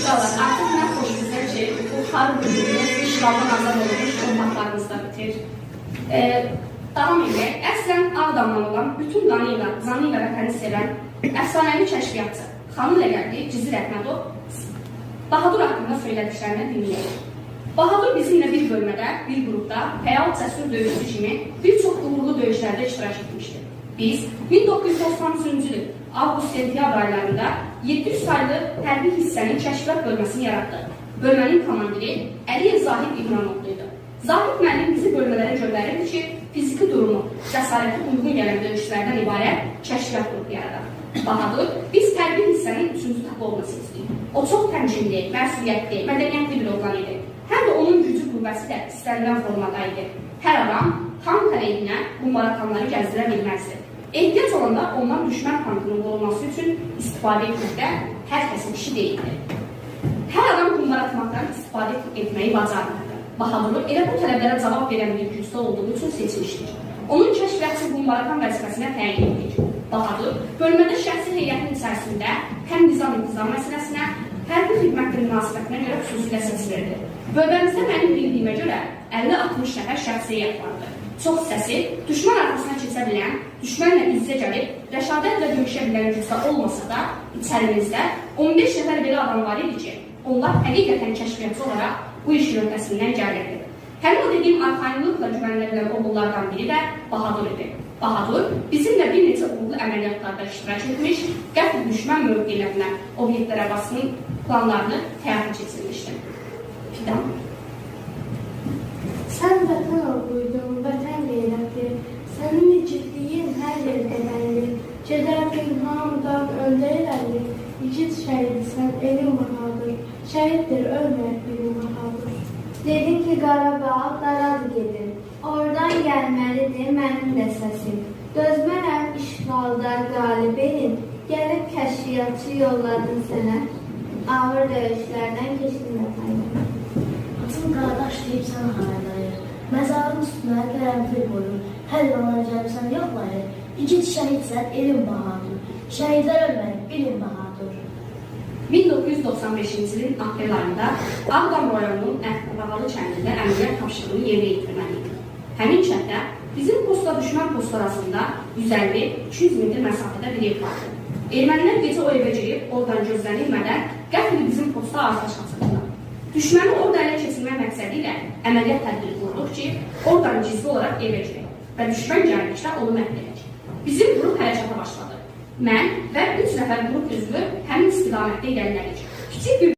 Uşaqlar, artıq mən xoşunuzda ki, bu xar bölümümüz işğaldan azad olmuş torpaqlarımızda bitir. Davam edək. Əslən Ağdamdan olan bütün zanı ilə vətəni sevən əfsanəvi kəşfiyyatçı xanım ləqəbli Cizi Rəhmədov Bahadur haqqında söylədiklərini dinləyək. Bahadur bizimlə bir bölmədə, bir qrupda fəal cəsur döyüşçü kimi bir çox uğurlu döyüşlərdə iştirak etmişdir. Biz 1993-cü il avqust-sentyabr aylarında 700 saylı hərbi hissənin kəşfiyyat bölməsini yaratdıq. Bölmənin komandiri Əliyev Zahid İbramovluydu. Zahid müəllim bizi bölmələrə göndərirdi ki, fiziki durumu, cəsarəti uyğun gələn döyüşlərdən ibarət kəşfiyyat qrupu yaradaq. Bahadur, biz hərbi hissənin 3-cü tapı olması istəyik. O çox təmkinli, məsuliyyətli, mədəniyyətli bir oğlan idi. Həm də onun gücü qüvvəsi də istənilən formada idi. Hər adam tank əleyhinə bu marakanları gəzdirə bilməzdi. Ehtiyac olanda ondan düşmən tankının qorunması üçün istifadə etməkdə hər kəsin işi deyildi. Hər adam bunlar atmaqdan istifadə etməyi bacarmırdı. Bahaduru elə bu tələblərə cavab verən bir gücdə olduğu üçün seçilmişdir. Onun kəşfiyyatçı bu marakan vəzifəsinə təyin etdik. Bahadur, bölmədə şəxsi heyətin içərisində həm nizam-intizam məsələsinə, hərbi xidmətin münasibətinə görə xüsusilə seçilirdi. Bölməmizdə mənim bildiyimə görə 50-60 nəfər şəxsi heyət vardı. Çox səsi, düşmən arxasına keçə bilən, düşmənlə üz-üzə gəlib, rəşadətlə döyüşə bilən gücdə olmasa da, içərimizdə 15 nəfər belə adam var idi ki, onlar həqiqətən kəşfiyyatçı olaraq bu işin öhdəsindən gəlirdi. Həmin o dediyim arxayınlıqla güvənilə bilən oğullardan biri də Bahadur idi. Bahadur bizimlə bir neçə uğurlu əməliyyatlarda iştirak etmiş, qəfil düşmən mövqelərinə, obyektlərə basının planlarını həyata keçirmişdi. Fidan. Sən vətən oğluydun, vətən qeyrətli, sənin igidliyin hər yerdə bəlli, gedərdin hamıdan öndə irəli, igid şəhidsən, elin bahadır, şəhiddir ölməyək bilin bahadır. Dedin ki, Qarabağ daradı gedir, oradan gəlməlidir mənim də səsim. Dözmərəm işğalda qalib elin, gəlib kəşfiyyatçı yolladın sənə, ağır döyüşlərdən keçdin vətənə. Atın qardaş deyib sənə haylayır, məzarın üstünə qərənfil qoyur, hər yana gəlsən yoxlayır, igid şəhidsən, elin bahadır, şəhidlər ölməyib bilin bahadır. 1995-ci ilin aprel ayında Ağdam rayonunun Əhməbalı kəndində əməliyyat tapşırığını yerinə yetirməliydi. Həmin kənddə bizim postla düşmən postu arasında 150-200 metr məsafədə bir ev vardı. Ermənilər gecə o evə girib, oradan gözlənilmədən qəfil bizim posta atəş açırdılar. Düşməni orada ələ keçirmək məqsədi ilə əməliyyat tədbiri qurduq ki, oradan gizli olaraq evə girək və düşmən gəldikdə onu məhv edək. Bizim qrup hərəkata başladı. Mən və 3 nəfər qrup üzvü həmin istiqamətdə irəlilədik. Kiçik bir